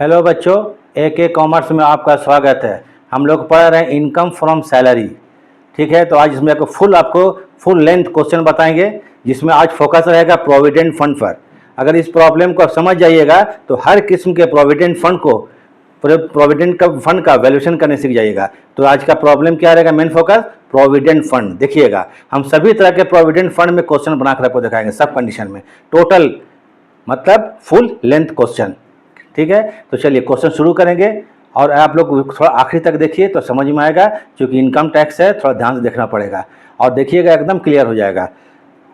Hello बच्चों, AK commerce में आपका स्वागत है। हम लोग पढ़ रहे हैं इनकम फ्रॉम सैलरी। ठीक है, तो आज इसमें आपको फुल लेंथ क्वेश्चन बताएंगे, जिसमें आज फोकस रहेगा प्रोविडेंट फंड पर। अगर इस प्रॉब्लम को आप समझ जाइएगा तो हर किस्म के प्रोविडेंट फंड का वैल्यूएशन करने सीख जाइएगा। तो आज का प्रॉब्लम क्या रहेगा? Main focus provident fund. देखिएगा, हम सभी तरह के प्रोविडेंट फंड में क्वेश्चन बनाकर आपको दिखाएंगे, सब कंडीशन में, टोटल मतलब फुल लेंथ क्वेश्चन। ठीक है, तो चलिए क्वेश्चन शुरू करेंगे और आप लोग थोड़ा आखिरी तक देखिए तो समझ में आएगा, क्योंकि इनकम टैक्स है, थोड़ा ध्यान से देखना पड़ेगा और देखिएगा एकदम क्लियर हो जाएगा।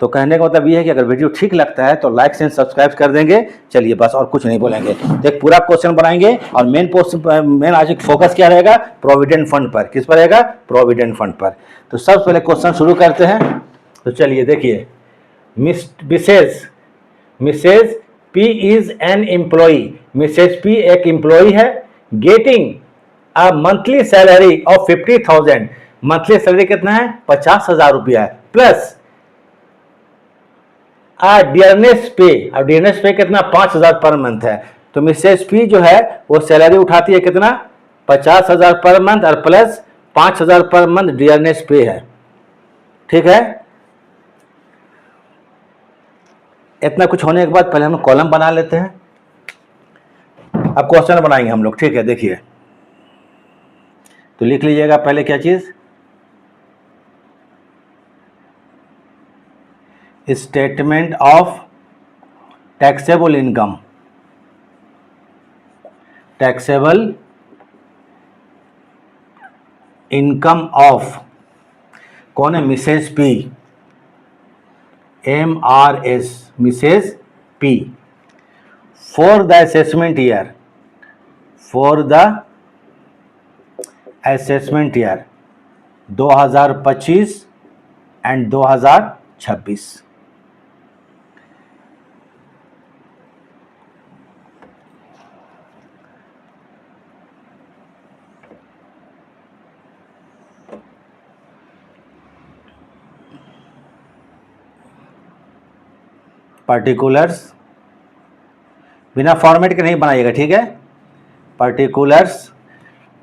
तो कहने का मतलब ये है कि अगर वीडियो ठीक लगता है तो लाइक एंड सब्सक्राइब कर देंगे। चलिए, बस और कुछ नहीं बोलेंगे, तो एक पूरा क्वेश्चन बनाएंगे और मेन आज फोकस क्या रहेगा? प्रोविडेंट फंड पर। किस पर रहेगा? प्रोविडेंट फंड पर। तो सबसे पहले क्वेश्चन शुरू करते हैं। तो चलिए देखिए, Mrs P is an employee. Mrs P एक एम्प्लॉई है, getting a monthly salary of 50,000। Monthly salary कितना है? 50,000 रुपया है, प्लस डियरनेस पे। और डियरनेस पे कितना? 5,000 पर मंथ है। तो मिसेज P जो है वो सैलरी उठाती है कितना? 50,000 पर मंथ और plus 5,000 per month dearness pay है। ठीक है, इतना कुछ होने के बाद पहले हम कॉलम बना लेते हैं, अब क्वेश्चन बनाएंगे हम लोग। ठीक है, देखिए, तो लिख लीजिएगा पहले क्या चीज? Statement of taxable income. Taxable income of कौन है? Mrs P, MRS, Mrs P, for the assessment year, for the assessment year 2025 and 2026। Particulars बिना फॉर्मेट के नहीं बनाइएगा, ठीक है। पर्टिकुलर्स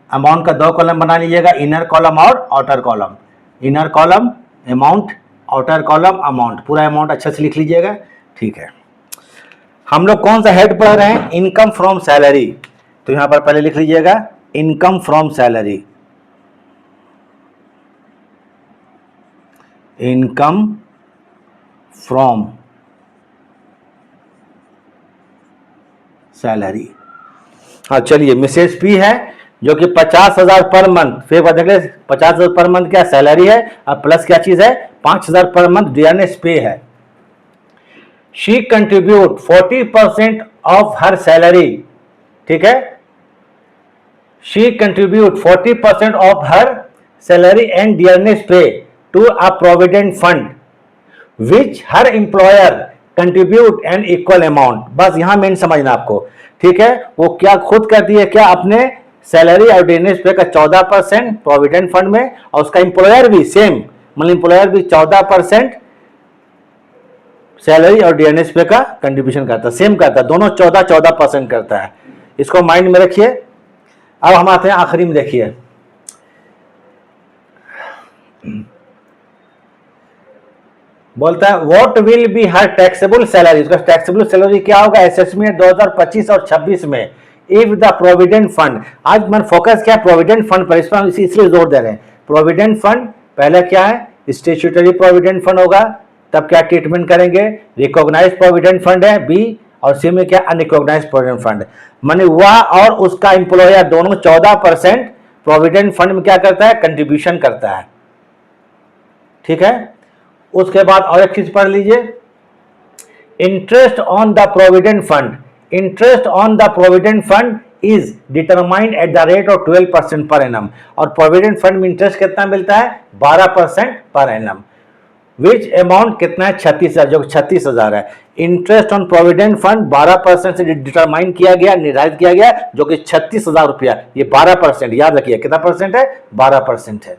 अमाउंट का 2 कॉलम बना लीजिएगा, इनर कॉलम और outer column. Inner column amount, outer column amount, पूरा अमाउंट अच्छे से लिख लीजिएगा। ठीक है, हम लोग कौन सा हेड पढ़ रहे हैं? Income from salary. तो यहां पर पहले लिख लीजिएगा income from salary. Income from salary. हाँ, चलिए, मिसेज P है जो कि 50,000 पर मंथ, फिर बदले 50,000 पर मंथ क्या सैलरी है, और प्लस क्या चीज है? 5,000 पर मंथ डियरनेस पे है। She contribute 40% of her salary. ठीक है, she contribute 40% of her salary and dearness pay to a provident fund which her employer contribute an equal amount. बस यहां मेन समझना आपको। ठीक है, वो क्या खुद करती है? क्या अपने सैलरी और डियरनेस पे का 14% प्रोविडेंट फंड में, और उसका एम्प्लॉयर भी सेम, मतलब एम्प्लॉयर भी 14% सैलरी और डियरनेस पे का कंट्रीब्यूशन करता है, सेम करता है, दोनों 14% करता है। इसको माइंड में रखिए। अब हम आते हैं आखिरी में, देखिए बोलता है what will be her taxable salary. उसका टैक्सेबल सैलरी क्या होगा असेसमेंट 2025 और 26 में, इफ द प्रोविडेंट फंड। आज मन फोकस क्या है? प्रोविडेंट फंड पर, इस पर इसलिए जोर दे रहे हैं। प्रोविडेंट फंड पहले क्या है? स्टैट्यूटरी प्रोविडेंट फंड होगा, तब क्या ट्रीटमेंट करेंगे? रिकॉग्नाइज्ड प्रोविडेंट फंड है बी, और सी में क्या? Unrecognised provident fund. माने वह और उसका एम्प्लॉयर दोनों 14% प्रोविडेंट फंड में क्या करता है? कंट्रीब्यूशन करता है। ठीक है, उसके बाद और एक चीज पढ़ लीजिए, interest on the provident fund. Interest on the provident fund is determined at the rate of 12% per annum. और प्रोविडेंट फंड में इंटरेस्ट कितना मिलता है? 12% पर एनम। विच अमाउंट कितना है? 36,000, जो 36,000 है। इंटरेस्ट ऑन प्रोविडेंट फंड 12% से डिटरमाइन किया गया, निर्धारित किया गया, जो कि 36,000 रुपया। ये 12%, याद रखिए कितना परसेंट है? 12% है।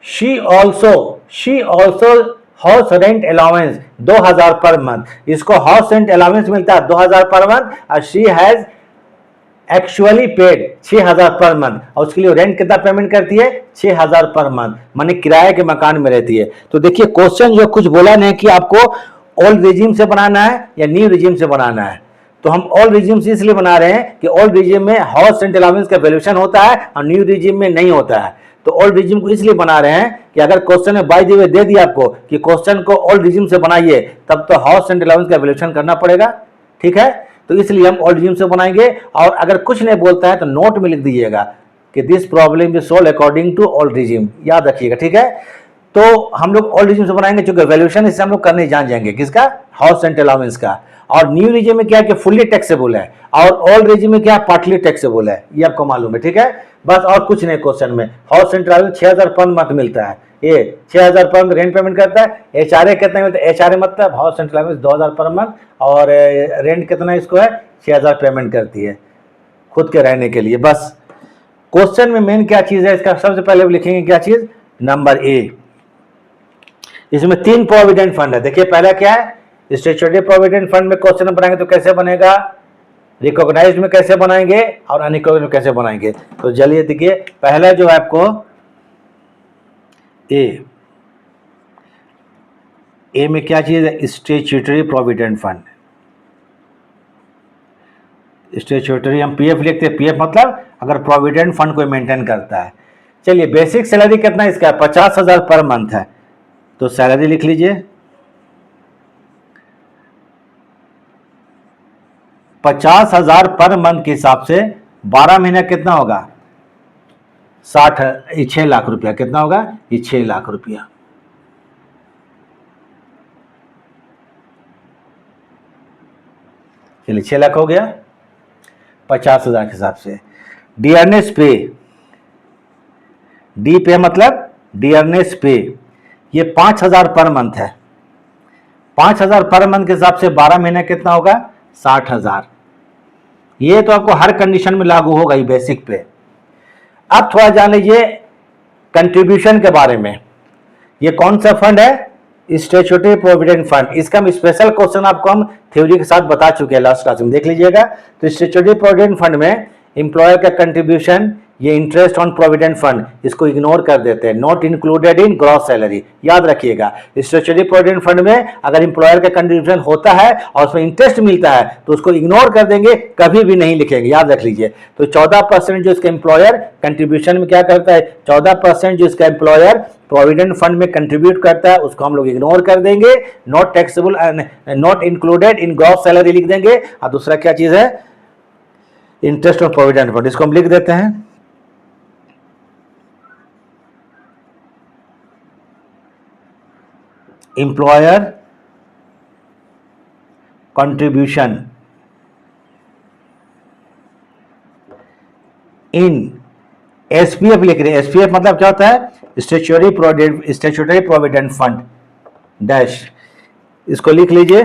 She also house rent allowance 2000 per month, इसको हाउस रेंट अलाउंस मिलता है 2000 पर मंथ, और she has actually paid 6000 per month, और उसके लिए रेंट कितना पेमेंट करती है 6000 पर मंथ, माने किराए के मकान में रहती है। तो देखिए क्वेश्चन जो कुछ बोला नहीं कि आपको ओल्ड रिजीम से बनाना है या न्यू रिजीम से बनाना है, तो हम ओल्ड रिजीम से इसलिए बना रहे हैं कि ओल्ड रिजीम में हाउस रेंट अलाउंस का वैल्यूएशन होता है और न्यू रिजीम में नहीं होता है। तो ओल्ड रिजीम को इसलिए बना रहे हैं कि अगर क्वेश्चन में बाय द वे दे दिया आपको कि क्वेश्चन को ओल्ड रिजीम से बनाइए, तब तो हाउस रेंट अलाउंस का वैल्यूएशन करना पड़ेगा, ठीक है। तो इसलिए हम ओल्ड रिजीम से बनाएंगे, और अगर कुछ नहीं बोलता है तो नोट में लिख दीजिएगा कि this problem is solve according to old regime, याद रखिएगा, ठीक है। तो हम लोग ओल्ड रिजीम से बनाएंगे, क्योंकि वैल्यूएशन इससे हम लोग करने जान जाएंगे, किसका, हाउस रेंट अलाउंस का। और न्यू रिजीम में क्या है कि फुल्ली टैक्सेबल है, और ओल्ड रिजीम में क्या है पार्टली टैक्सेबल है, ये आपको मालूम है, ठीक है। बस और कुछ नहीं क्वेश्चन में। House rent allowance 6000 per month मिलता है, ये 6000 पर मंथ रेंट पेमेंट करता है। एचआरए कितना मिलता है, एचआरए मतलब house rent allowance 2000 per month, और रेंट कितना इसको है 6000 पेमेंट करती है खुद के रहने के लिए। बस क्वेश्चन में मेन क्या चीज है, इसका सबसे पहले लिखेंगे क्या चीज, नंबर ए। इसमें 3 प्रोविडेंट फंड है। देखिए पहला क्या है, स्टैट्यूटरी प्रोविडेंट फंड में क्वेश्चन बनाएंगे तो कैसे बनेगा, रिकॉग्नाइज्ड में कैसे बनाएंगे और अनरिकॉग्नाइज्ड में कैसे बनाएंगे। तो चलिए देखिए, पहला जो है आपको ए में क्या चीज है, स्टैट्यूटरी प्रोविडेंट फंड। स्टैट्यूटरी हम पीएफ लिखते हैं, पीएफ मतलब अगर प्रोविडेंट फंड को मेंटेन करता है। चलिए बेसिक सैलरी कितना इसका 50,000 पर मंथ है, तो सैलरी लिख लीजिए 50,000 पर मंथ के हिसाब से 12 महीना कितना होगा 6 लाख रुपया, कितना होगा ये 6 लाख रुपया। चलिए 6 लाख हो गया 50,000 के हिसाब से। डियरनेस पे, डी पे मतलब डियरनेस पे, ये 5,000 पर मंथ है। 5,000 पर मंथ के हिसाब से 12 महीने कितना होगा 60,000। ये तो आपको हर कंडीशन में लागू होगा, ये बेसिक पे। अब थोड़ा जान लीजिए कंट्रीब्यूशन के बारे में। ये कौन सा फंड है, स्टैट्यूटरी प्रोविडेंट फंड। इसका हम स्पेशल क्वेश्चन आपको हम थ्योरी के साथ बता चुके हैं लास्ट क्लास में, देख लीजिएगा। तो स्टैट्यूटरी प्रोविडेंट फंड में इंप्लॉयर का कंट्रीब्यूशन, ये इंटरेस्ट ऑन प्रोविडेंट फंड, इसको इग्नोर कर देते हैं, not included in gross salary, याद रखिएगा। स्टैट्यूटरी प्रोविडेंट फंड में अगर इंप्लॉयर का कंट्रीब्यूशन होता है और उसमें इंटरेस्ट मिलता है तो उसको इग्नोर कर देंगे, कभी भी नहीं लिखेंगे, याद रख लीजिए। तो 14% जो इसका इंप्लॉयर कंट्रीब्यूशन में क्या करता है, 14% जो इसका इंप्लॉयर प्रोविडेंट फंड में कंट्रीब्यूट करता है उसको हम लोग इग्नोर कर देंगे, not taxable, not included in gross salary लिख देंगे। और दूसरा क्या चीज है, इंटरेस्ट ऑन प्रोविडेंट फंड, इसको हम लिख देते हैं एम्प्लॉयर कंट्रीब्यूशन इन एसपीएफ लिख रहे हैं। एसपीएफ मतलब क्या होता है, स्टैट्यूटरी प्रोविडेंट फंड डैश, इसको लिख लीजिए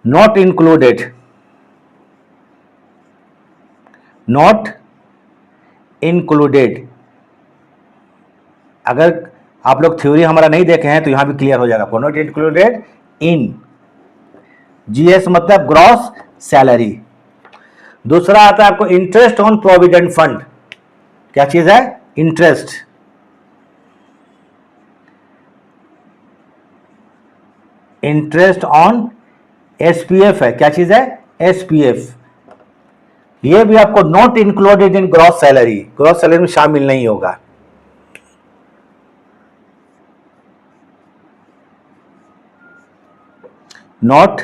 नॉट इंक्लूडेड, नॉट इंक्लूडेड। अगर आप लोग थ्योरी हमारा नहीं देखे हैं तो यहां भी क्लियर हो जाएगा आपको, नॉट इंक्लूडेड इन जीएस मतलब ग्रॉस सैलरी। दूसरा आता है आपको इंटरेस्ट ऑन प्रोविडेंट फंड, क्या चीज है, इंटरेस्ट, इंटरेस्ट ऑन एसपीएफ है, क्या चीज है एसपीएफ। ये भी आपको not included in gross salary, gross salary में शामिल नहीं होगा। नॉट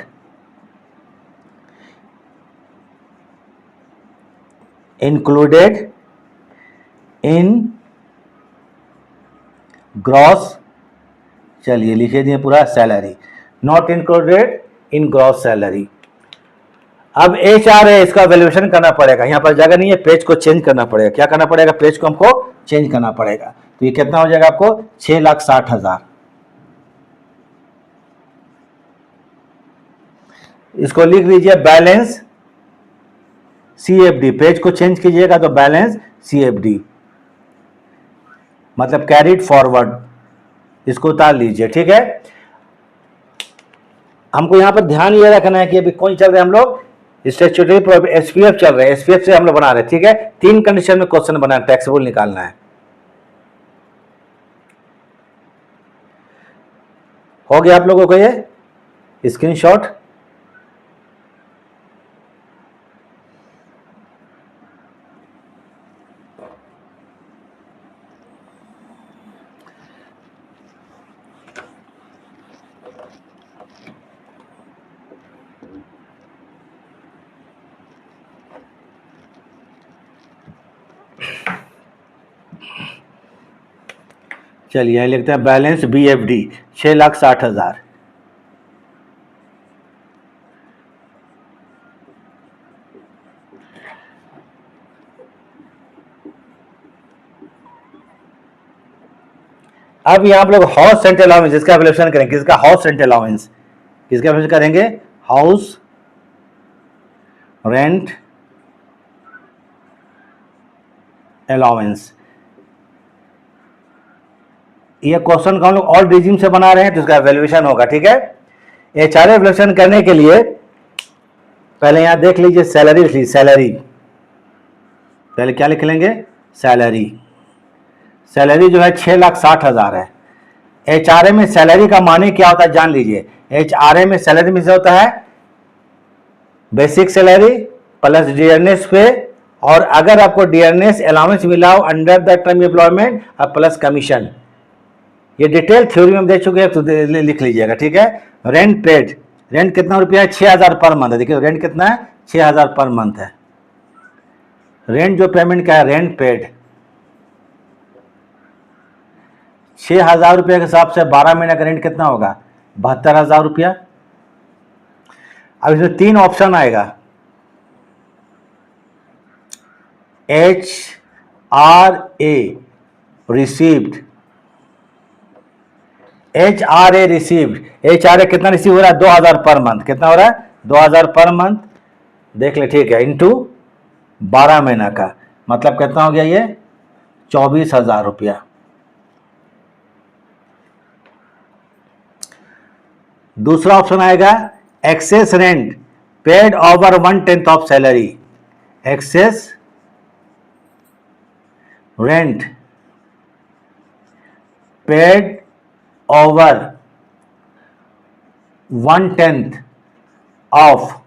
इंक्लूडेड इन ग्रॉस, चलिए लिखे दिए पूरा salary, not included in gross salary. अब एचआर है, इसका वैल्यूएशन करना पड़ेगा, यहां पर जगह नहीं है, पेज को चेंज करना पड़ेगा। क्या करना पड़ेगा, पेज को हमको चेंज करना पड़ेगा। तो ये कितना हो जाएगा आपको 6,60,000। इसको लिख लीजिए बैलेंस सीएफडी, पेज को चेंज कीजिएगा तो बैलेंस सीएफडी मतलब कैरिड फॉरवर्ड, इसको उतार लीजिए, ठीक है। हमको यहां पर ध्यान ये रखना है कि अभी कौन चल रहे हैं हम लोग, स्टैट्यूटरी एसपीएफ चल रहे हैं, एसपीएफ से हम लोग बना रहे हैं, ठीक है। 3 कंडीशन में क्वेश्चन बना, टैक्सेबल निकालना है। हो गया आप लोगों को ये स्क्रीनशॉट? चलिए यहां लिखते हैं बैलेंस बीएफडी 6,60,000। अब यहां आप लोग हाउस रेंट अलाउंस इसका वैल्यूएशन करेंगे, किसका? House rent allowance. किसका वैल्यूएशन करेंगे? House rent allowance. ये क्वेश्चन को हम लोग ऑल रिजीम से बना रहे हैं तो इसका वैल्यूएशन होगा, ठीक है। एचआरए वैल्यूएशन करने के लिए पहले यहां देख लीजिए सैलरी लिख लीजिए, सैलरी पहले क्या लिख लेंगे? सैलरी। सैलरी जो है 6,60,000 है। एचआरए में सैलरी का माने क्या होता है जान लीजिए। एचआरए में सैलरी में से होता है बेसिक सैलरी प्लस डियरनेस पे, और अगर आपको डियरनेस अलाउंस मिला हो अंडर द टर्म एम्प्लॉयमेंट और प्लस कमीशन। ये डिटेल थ्योरी में दे चुके हैं तो लिख लीजिएगा, ठीक है। रेंट पेड, रेंट कितना रुपया है? 6,000 पर मंथ है। देखिए रेंट कितना है? 6,000 पर मंथ है। रेंट जो पेमेंट का है रेंट पेड 6,000 रुपये के हिसाब से 12 महीने का रेंट कितना होगा? 72,000 रुपया। अब इसमें 3 ऑप्शन आएगा, H R A received, H R A received. H R A कितना रिसीव हो रहा है? 2,000 पर मंथ। कितना हो रहा है? 2,000 पर मंथ। देख ले, ठीक है, इंटू 12 महीना का मतलब कितना हो गया? ये 24,000 रुपया। दूसरा ऑप्शन आएगा excess rent paid over 1/10 of salary. Excess rent paid over 1/10 of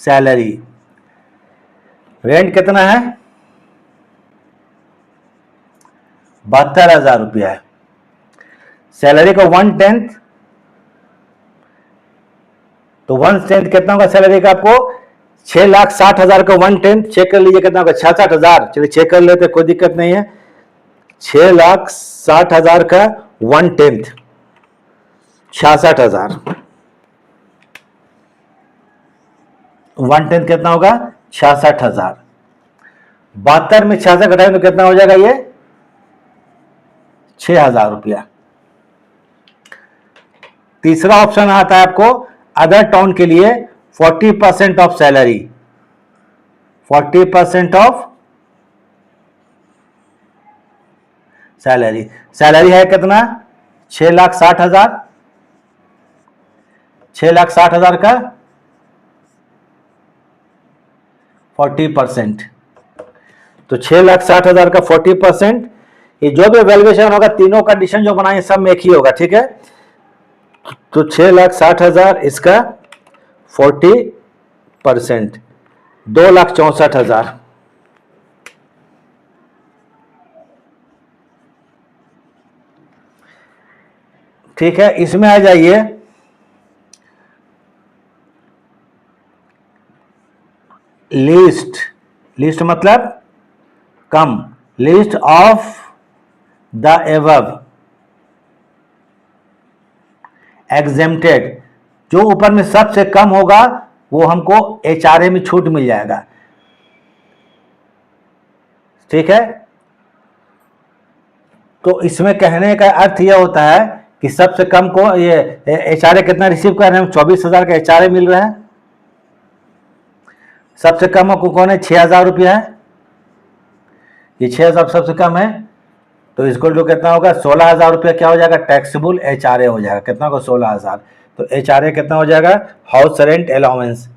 salary. Rent कितना है? 72,000 रुपया है। सैलरी का 1/10, तो 1/10 कितना होगा सैलरी का? आपको 6,60,000 का 1/10 चेक कर लीजिए कितना होगा? 66,000। चलिए चेक कर लेते, कोई दिक्कत नहीं है। 6,60,000 का 1/10 66,000। 1/10 कितना होगा? 66,000। 72 में 66 घटाएं तो कितना हो जाएगा? ये 6,000 रुपया। तीसरा ऑप्शन आता है आपको अदर टाउन के लिए 40% of salary. 40% of salary. Salary है कितना? 6,60,000। 6,60,000 का 40%, तो 6,60,000 का 40%। ये जो भी वैल्यूएशन होगा तीनों कंडीशन जो बनाए सब में एक ही होगा, ठीक है। तो 6,60,000 इसका 40% 2,64,000। ठीक है, इसमें आ जाइए लिस्ट। लिस्ट मतलब कम। List of the above exempted, जो ऊपर में सबसे कम होगा वो हमको एचआरए में छूट मिल जाएगा, ठीक है। तो इसमें कहने का अर्थ यह होता है कि सबसे कम को ये एचआरए कितना रिसीव कर रहे हैं? 24,000 का एचआरए मिल रहा है। सबसे कम को कौन है? 6,000 रुपया है। ये 6,000 सबसे कम है। तो इसको जो कितना होगा 16,000 रुपया क्या हो जाएगा टैक्सेबल HRA हो जाएगा। कितना होगा 16,000। तो HRA कितना हो जाएगा हाउस रेंट अलाउंस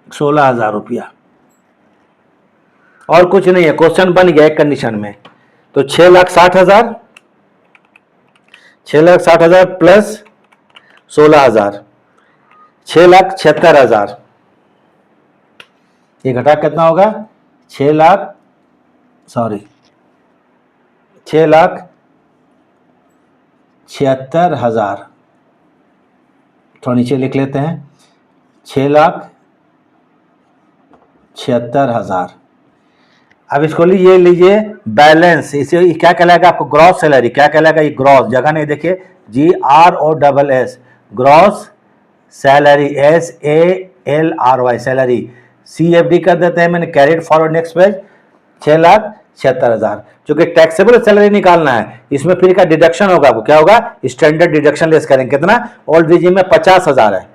16,000 रुपया और कुछ नहीं है। क्वेश्चन बन गया एक कंडीशन में। तो 6,60,000 6,60,000 प्लस 16,000 6,76,000 ये घटा कितना होगा 6,76,000 थोड़ा नीचे लिख लेते हैं 6,76,000। अब इसको ये लीजिए बैलेंस, इसे क्या कहलाएगा आपको ग्रॉस सैलरी क्या कहलाएगा, ये ग्रॉस जगह नहीं देखिए GROSS gross salary SALRY salary CFD कर देते हैं मैंने कैरिड फॉरवर्ड नेक्स्ट पेज 6,76,000 चूंकि टैक्सेबल सैलरी निकालना है इसमें फिर का डिडक्शन होगा आपको क्या होगा स्टैंडर्ड डिडक्शन लेस करेंगे कितना ओल्ड रिजिम में 50,000 है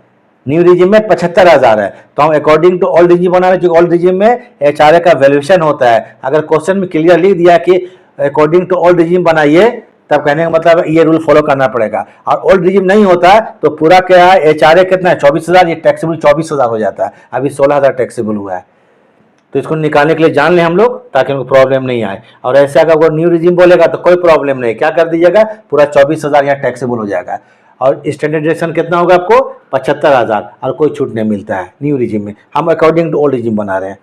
न्यू रिजिम में 75,000 है। तो हम अकॉर्डिंग टू ओल्ड रिजिम बना रहे हैं क्योंकि ओल्ड रिजिम में HRA का वैल्यूएशन होता है। अगर क्वेश्चन में क्लियर लिख दिया कि अकॉर्डिंग टू ओल्ड रिजिम बनाइए तब कहने का मतलब ये रूल फॉलो करना पड़ेगा। और ओल्ड रिजिम नहीं होता तो पूरा क्या है HRA कितना है 24,000 ये टैक्सेबल 24,000 हो जाता है। अभी 16,000 टैक्सेबल हुआ है तो इसको निकालने के लिए जान लें हम लोग ताकि उनको प्रॉब्लम नहीं आए। और ऐसे अगर वो न्यू रिजिम बोलेगा तो कोई प्रॉब्लम नहीं क्या कर दीजिएगा पूरा 24,000 यहाँ टैक्सेबल हो जाएगा। और स्टैंडर्ड डिडक्शन कितना होगा आपको 75,000 और कोई छूट नहीं मिलता है न्यू रिजिम में। हम अकॉर्डिंग टू ओल्ड रिजिम बना रहे हैं।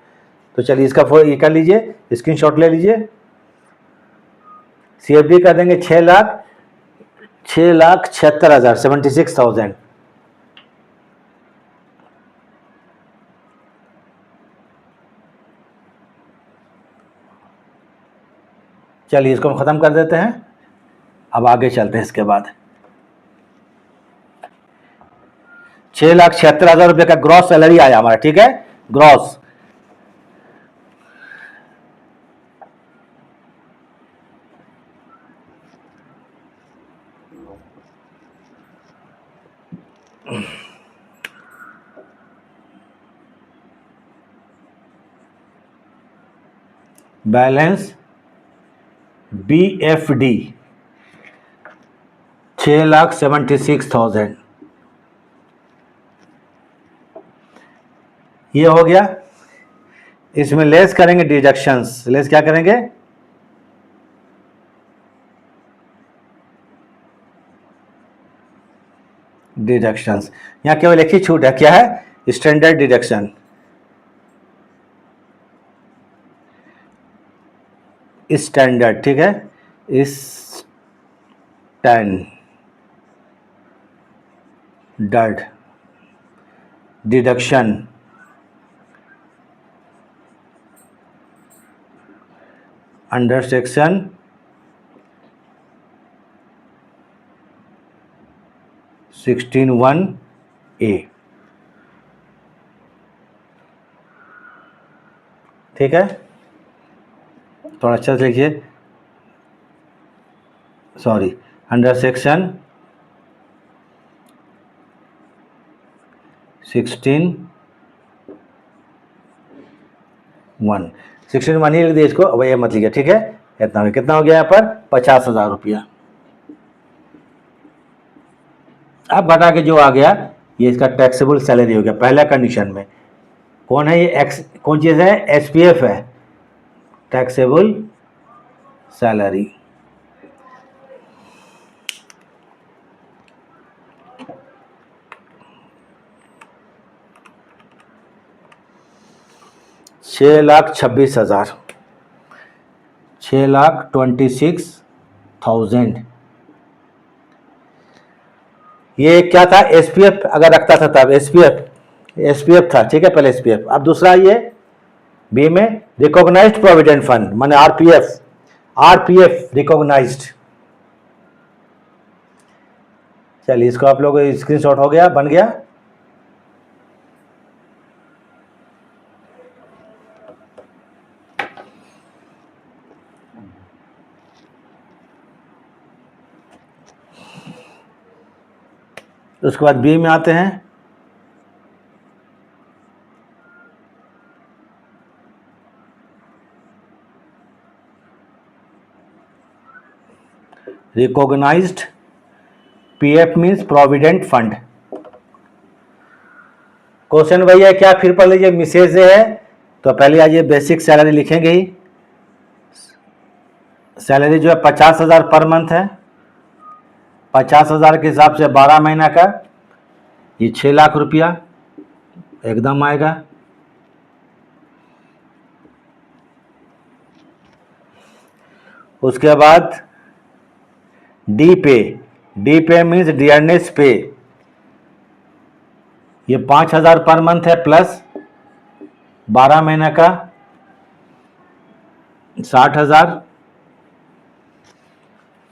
तो चलिए इसका ये कर लीजिए स्क्रीनशॉट ले लीजिए CFD कर देंगे 6,76,000 76,000 चलिए इसको हम खत्म कर देते हैं। अब आगे चलते हैं इसके बाद 6,76,000 रुपये का ग्रॉस सैलरी आया हमारा ठीक है ग्रॉस। बैलेंस BFD 6,76,000 ये हो गया। इसमें लेस करेंगे डिडक्शंस लेस क्या करेंगे डिडक्शंस यहाँ केवल एक ही छूट है क्या है स्टैंडर्ड डिडक्शन स्टैंडर्ड ठीक है standard deduction under section 16(1)(a ठीक है थोड़ा अच्छा से लिखिए सॉरी अंडर सेक्शन 16(1) 16(1) ही लिख दिए इसको अब ये मत लिखिए ठीक है। इतना कितना हो गया यहाँ पर 50,000 रुपया। अब घटा के जो आ गया ये इसका टैक्सेबल सैलरी हो गया पहला कंडीशन में। कौन है ये कौन चीज़ है SPF है टैक्सेबल सैलरी। $6,26,000 6,26,000 ये क्या था SPF अगर रखता था तब SPF था ठीक है पहले SPF। अब दूसरा ये बी में रिकॉग्नाइज्ड प्रोविडेंट फंड माने RPF रिकॉग्नाइज्ड। चलिए इसको आप लोग स्क्रीनशॉट हो गया बन गया। उसके बाद बी में आते हैं recognised PF means provident fund. Question भैया क्या फिर पढ़ लीजिए, मिसेज है तो पहले आज ये बेसिक सैलरी लिखेंगे ही। सैलरी जो है 50,000 पर मंथ है, 50,000 के हिसाब से 12 महीना का ये 6 लाख रुपया एकदम आएगा। उसके बाद डी पे मीन्स डियरनेस पे, ये 5,000 पर मंथ है प्लस 12 महीने का 60,000।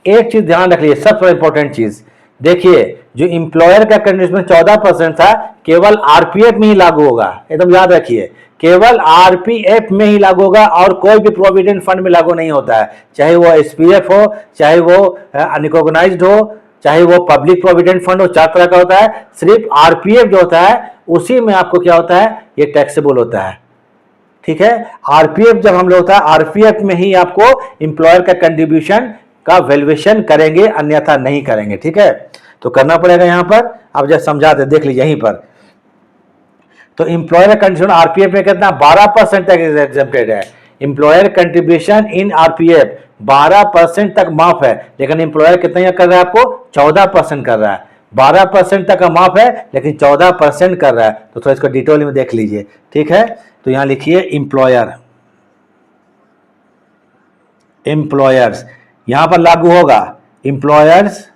एक चीज ध्यान रख लीजिए, सबसे इंपॉर्टेंट चीज देखिए, जो इंप्लॉयर का कंट्रीब्यूशन 14% था केवल आरपीएफ में ही लागू होगा, एकदम याद रखिए, केवल आरपीएफ में ही लागू होगा और कोई भी प्रोविडेंट फंड में लागू नहीं होता है, चाहे वो एसपीएफ हो, चाहे वो अनरिकॉग्नाइज्ड हो, चाहे वो पब्लिक प्रोविडेंट फंड हो, 4 तरह का होता है। सिर्फ आरपीएफ जो होता है उसी में आपको क्या होता है, ये टैक्सेबल होता है। ठीक है, आरपीएफ जब हम लोग होता है आरपीएफ में ही आपको इंप्लॉयर का कंट्रीब्यूशन का वैल्यूएशन करेंगे, अन्यथा नहीं करेंगे। ठीक है, तो करना पड़ेगा यहां पर, आप जब समझाते देख लीजिए यहीं पर। तो इंप्लॉयर कंट्रीब्यूशन आरपीएफ में कितना 12% तक एग्जेम्प्टेड है। इंप्लॉयर कंट्रीब्यूशन इन आरपीएफ 12% तक माफ है, लेकिन इंप्लॉयर कितना कर रहा है आपको 14% कर रहा है। 12% तक का माफ है लेकिन 14% कर रहा है, तो थोड़ा इसको डिटेल में देख लीजिए। ठीक है, तो यहां लिखिए एम्प्लॉयर्स यहां पर लागू होगा, एम्प्लॉयर्स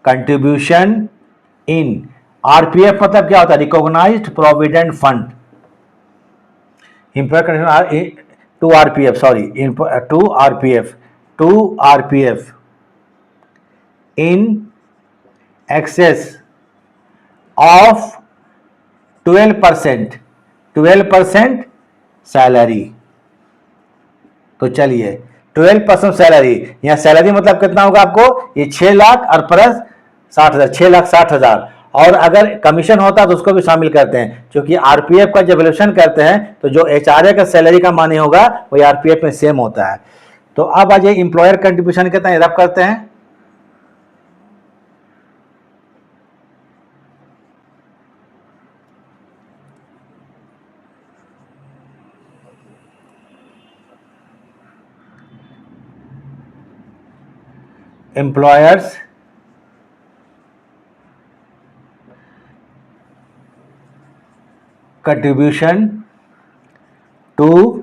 कंट्रीब्यूशन इन आरपीएफ मतलब क्या होता है, recognised provident fund. Employer contribution to RPF, sorry to RPF in excess of 12% salary. तो चलिए 12% सैलरी, यहां सैलरी मतलब कितना होगा आपको, ये 6 लाख और प्लस 60,000, 6,60,000। और अगर कमीशन होता तो उसको भी शामिल करते हैं, क्योंकि आरपीएफ का जब वैल्यूएशन करते हैं तो जो एचआरए का सैलरी का माने होगा वो आरपीएफ में सेम होता है। तो अब आज इंप्लॉयर कंट्रीब्यूशन कितना रब करते हैं, एम्प्लॉयर्स कंट्रीब्यूशन टू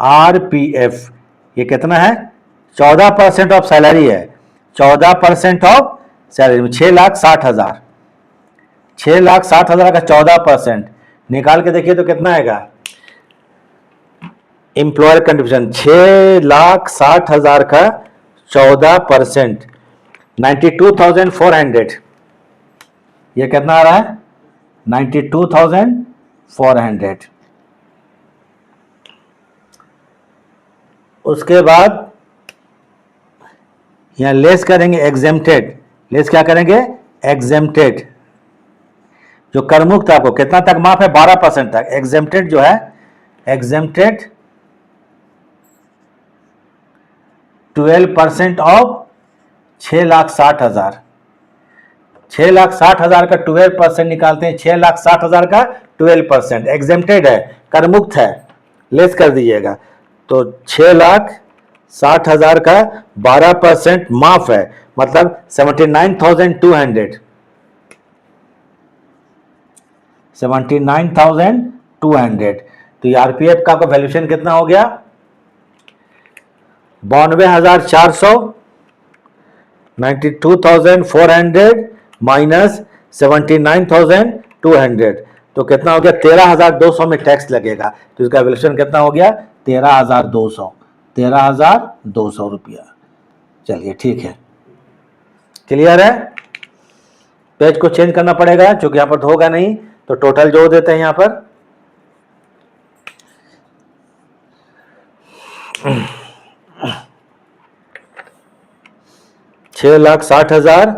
आरपीएफ, ये कितना है 14% ऑफ सैलरी है, 14% ऑफ सैलरी में 6,60,000, 6,60,000 का 14% निकाल के देखिए तो कितना आएगा, एम्प्लॉयर कंट्रीब्यूशन 6,60,000 का 14% 92,400, ये कितना आ रहा है 92,400। उसके बाद यहां लेस करेंगे एग्जेम्प्टेड, लेस क्या करेंगे एग्जेम्प्टेड, जो करमुक्त आपको कितना तक माफ है 12% तक। एग्जेम्प्टेड जो है एग्जेम्प्टेड 12% ऑफ 6,60,000, 6,60,000 का 12% निकालते हैं, 6,60,000 का 12% एग्जेम्प्टेड है, करमुक्त है, लेस कर दीजिएगा। तो 6,60,000 का 12% माफ है, मतलब 79,200, 79,200। तो आरपीएफ का वैल्यूएशन कितना हो गया 92,400, 92,400 माइनस 79,200, तो कितना हो गया 13,200 में टैक्स लगेगा, तो इसका वैल्यूएशन कितना हो गया 13,200 रुपया। चलिए ठीक है, क्लियर है। पेज को चेंज करना पड़ेगा क्योंकि यहां पर तो होगा नहीं, तो टोटल जोड़ देते हैं यहां पर। $6,60,000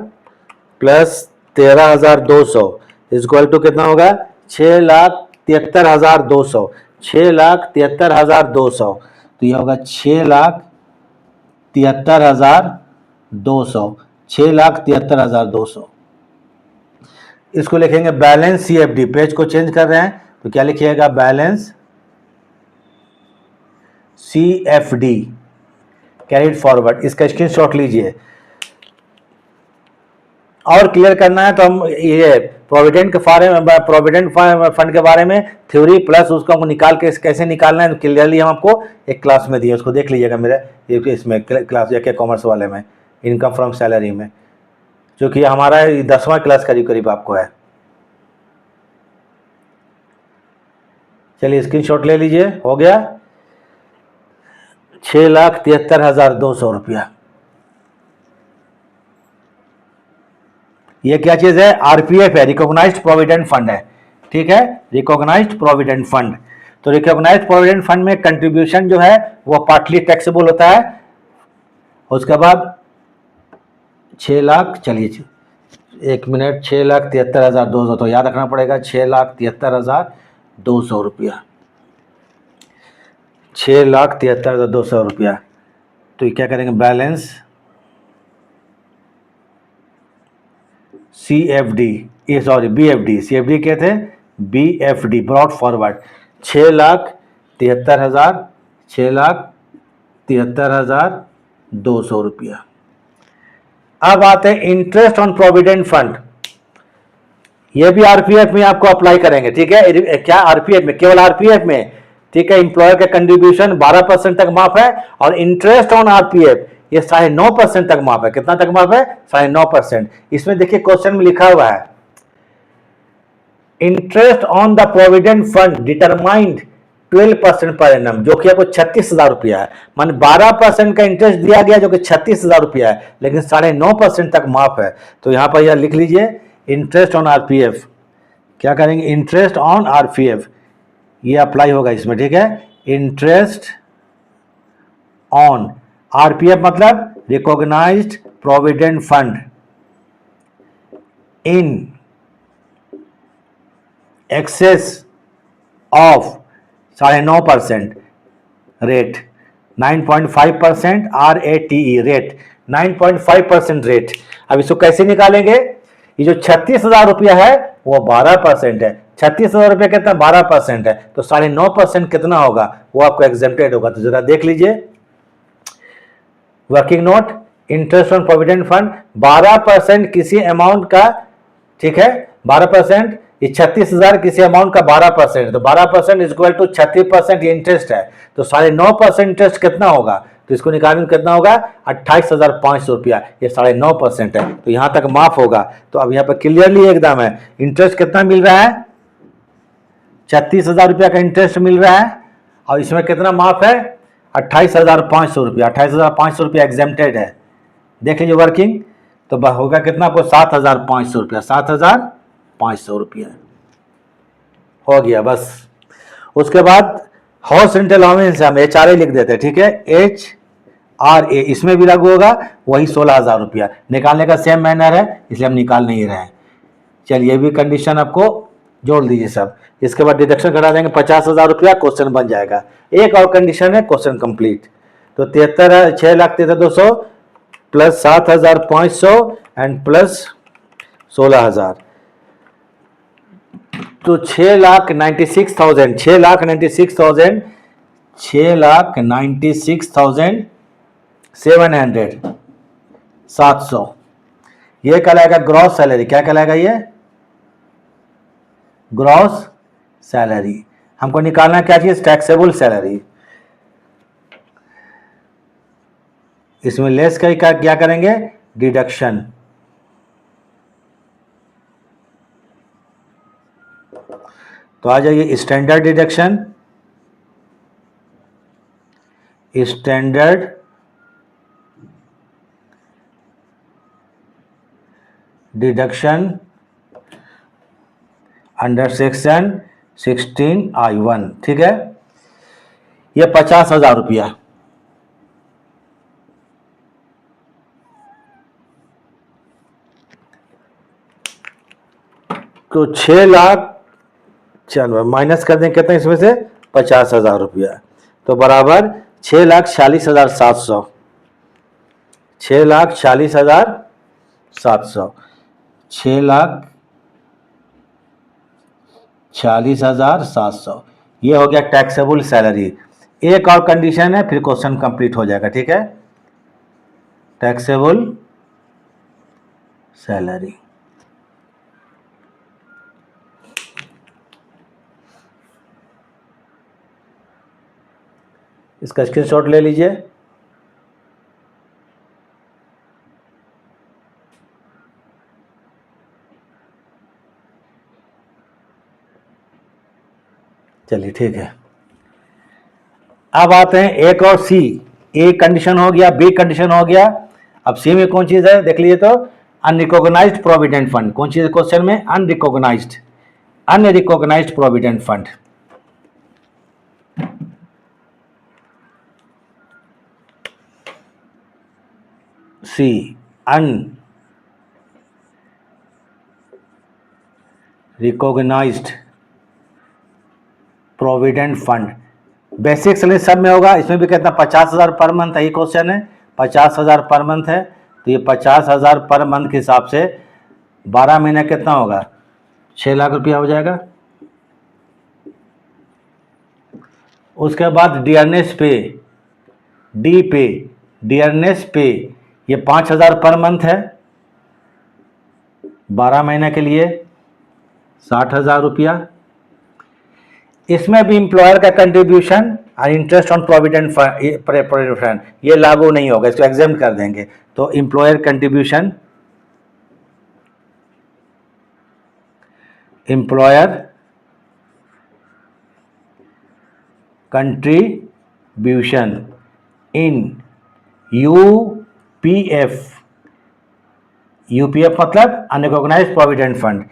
प्लस 13,200 इक्वल टू कितना होगा 6,73,200। 6,73,200, तो ये होगा 6,73,200, 6,73,200। इसको लिखेंगे बैलेंस CFD, पेज को चेंज कर रहे हैं तो क्या लिखिएगा, बैलेंस CFD कैरिड फॉरवर्ड। इसका स्क्रीनशॉट लीजिए। और क्लियर करना है तो हम ये प्रोविडेंट के बारे में, प्रोविडेंट फंड के बारे में थ्योरी प्लस उसको हमको निकाल के कैसे निकालना है क्लियरली हम आपको एक क्लास में दिए, उसको देख लीजिएगा मेरे इसमें क्लास या कॉमर्स वाले में, इनकम फ्रॉम सैलरी में, जो कि हमारा 10वां क्लास करीब करीब आपको है। चलिए स्क्रीनशॉट ले लीजिए, हो गया 6,73,200 रुपया। ये क्या चीज है, आरपीएफ है, रिकॉग्नाइज्ड प्रोविडेंट फंड है, ठीक है, रिकॉग्नाइज्ड प्रोविडेंट फंड। तो रिकॉग्नाइज्ड प्रोविडेंट फंड में कंट्रीब्यूशन जो है वो पार्टली टैक्सेबल होता है। उसके बाद 6 लाख, चलिए 1 मिनट, 6,73,200 तो याद रखना पड़ेगा, 6,73,200 रुपया, 6,73,200 रुपया। तो ये क्या करेंगे, बैलेंस CFD, ये सॉरी BFD, CFD क्या थे, BFD ब्रॉड फॉरवर्ड, 6,73,200 रुपया। अब आते हैं इंटरेस्ट ऑन प्रोविडेंट फंड। ये भी आरपीएफ में आपको अप्लाई करेंगे, ठीक है, क्या आरपीएफ में, केवल आरपीएफ में, ठीक है। इंप्लॉयर का कंट्रीब्यूशन 12% तक माफ है और इंटरेस्ट ऑन आरपीएफ ये 9.5% तक माफ है। कितना तक माफ है, 9.5%। इसमें देखिए क्वेश्चन में लिखा हुआ है, interest on the provident fund determined 12% per annum, जो कि आपको 36,000 रुपया है। मान 12% का इंटरेस्ट दिया गया जो कि 36,000 रुपया है, लेकिन 9.5% तक माफ है। तो यहां पर यह लिख लीजिए इंटरेस्ट ऑन आरपीएफ, क्या करेंगे, इंटरेस्ट ऑन आरपीएफ ये अप्लाई होगा इसमें, ठीक है। इंटरेस्ट ऑन आरपीएफ मतलब recognised provident fund in excess of 9.5% rate, 9.5% RATE rate, 9.5% rate. अब इसको कैसे निकालेंगे, ये जो 36,000 रुपया है वो 12% है, 36,000 रुपया कितना, 12% है, तो 9.5% कितना होगा, वो आपको एग्जेम्प्टेड होगा। तो जरा देख लीजिए working note, interest on provident fund 12% किसी अमाउंट का, ठीक है, 12%, ये 36,000 किसी अमाउंट का 12%, तो 12% इज इक्वल टू 36% ये इंटरेस्ट है, तो 9.5% इंटरेस्ट कितना होगा, तो इसको निकालने में कितना होगा, 28,500 रुपया, ये 9.5% है, तो यहां तक माफ होगा। तो अब यहां पर क्लियरली एकदम है, इंटरेस्ट कितना मिल रहा है, 36,000 रुपया का इंटरेस्ट मिल रहा है, और इसमें कितना माफ है, 28,500 रुपया, 28,500 रुपया एग्जेम्प्टेड है। देख लीजिए वर्किंग, तो होगा कितना आपको, 7,500 रुपया, 7,500 रुपया हो गया बस। उसके बाद हाउस रेंट अलाउंस हम HRA लिख देते हैं, ठीक है, HRA इसमें भी लागू होगा, वही 16,000 रुपया निकालने का सेम मैनर है, इसलिए हम निकाल नहीं रहे हैं। चलिए ये भी कंडीशन आपको जोड़ दीजिए सब। इसके बाद डिडक्शन घटा देंगे 50,000 रुपया, क्वेश्चन बन जाएगा। एक और कंडीशन है, क्वेश्चन कंप्लीट। तो 6,73,200 प्लस 7,500 एंड प्लस 16,000, तो 6,96,000, 6,96,000, 6,96,700, 700 ये कहलाएगा ग्रॉस सैलरी। क्या कहलाएगा ये, ग्रॉस सैलरी। हमको निकालना क्या चीज, टैक्सेबल सैलरी। इसमें लेस का क्या करेंगे, डिडक्शन। तो आ जाइए standard deduction, standard deduction under section 16I1, ठीक है, ये 50,000 रुपया। तो 6 लाख, चलो माइनस कर दें कितना इसमें से, 50,000 रुपया, तो बराबर 6,46,700, 6,46,700, 6,46,700, ये हो गया टैक्सेबल सैलरी। एक और कंडीशन है, फिर क्वेश्चन कंप्लीट हो जाएगा, ठीक है। टैक्सेबल सैलरी, इसका स्क्रीनशॉट ले लीजिए। चलिए ठीक है, अब आते हैं एक और सी। ए कंडीशन हो गया, बी कंडीशन हो गया, अब सी में कौन चीज है देख लीजिए। तो अनरिकॉग्नाइज्ड प्रोविडेंट फंड, कौन चीज है क्वेश्चन में? Unrecognized provident fund. C, unrecognized provident fund. Basic salary सब में होगा, इसमें भी कितना? 50,000 पर मंथ है, ये क्वेश्चन है। 50,000 पर मंथ है, तो ये 50,000 पर मंथ के हिसाब से 12 महीने कितना होगा? 6 लाख रुपया हो जाएगा। उसके बाद डियरनेस पे, डी पे, डियरनेस पे, ये 5,000 पर मंथ है, 12 महीने के लिए 60,000 रुपया। इसमें भी इंप्लॉयर का कंट्रीब्यूशन और इंटरेस्ट ऑन प्रोविडेंट फंड ये लागू नहीं होगा, इसको एग्जेम्प्ट कर देंगे। तो employer contribution, employer contribution in UPF, UPF मतलब अनरिकॉग्नाइज्ड प्रोविडेंट फंड,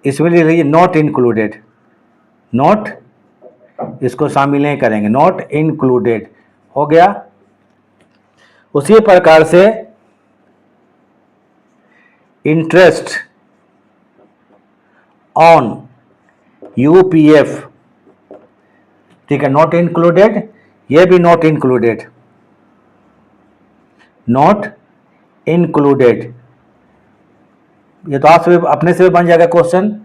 इसमें लिख लीजिए नॉट इंक्लूडेड, नॉट, इसको शामिल नहीं करेंगे, नॉट इंक्लूडेड हो गया। उसी प्रकार से इंटरेस्ट ऑन यूपीएफ, ठीक है, नॉट इंक्लूडेड, ये भी नॉट इंक्लूडेड, नॉट इंक्लूडेड, ये तो आप अपने से भी बन जाएगा क्वेश्चन।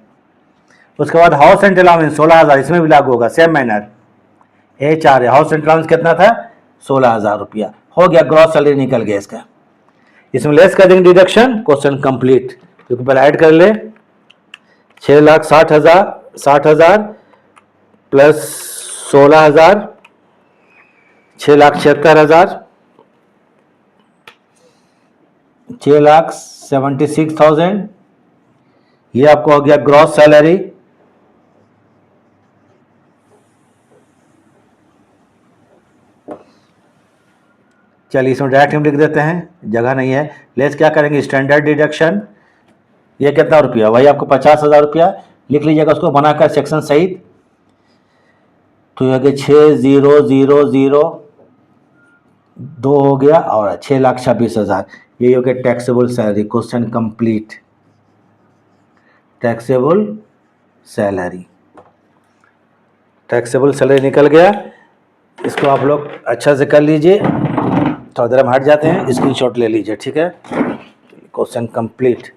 उसके बाद हाउस रेंट अलाउंस 16,000, इसमें भी लागू होगा, सेम मैनर। HR है, हाउस रेंट अलाउंस कितना था? 16,000 रुपया हो गया, ग्रॉस सैलरी निकल गया इसका। इसमें लेस कर देंगे डिडक्शन, क्वेश्चन कंप्लीट। क्योंकि पहले ऐड कर ले, 6,60,000 प्लस 16,000, 6,76,000, 6,76,000, ये आपको हो गया ग्रॉस सैलरी। चलिए इसमें डायरेक्ट हम लिख देते हैं, जगह नहीं है। लेस क्या करेंगे? स्टैंडर्ड डिडक्शन, ये कितना रुपया? वही आपको 50,000 रुपया लिख लीजिएगा, उसको बनाकर सेक्शन सहित। तो ये हो गया 6,0,0,0,2 हो गया, और 6,26,000, ये हो गया taxable salary. Question complete, taxable salary, taxable salary निकल गया। इसको आप लोग अच्छा से कर लीजिए। थोड़ा देर हम हट जाते हैं, स्क्रीनशॉट ले लीजिए, ठीक है। Question complete.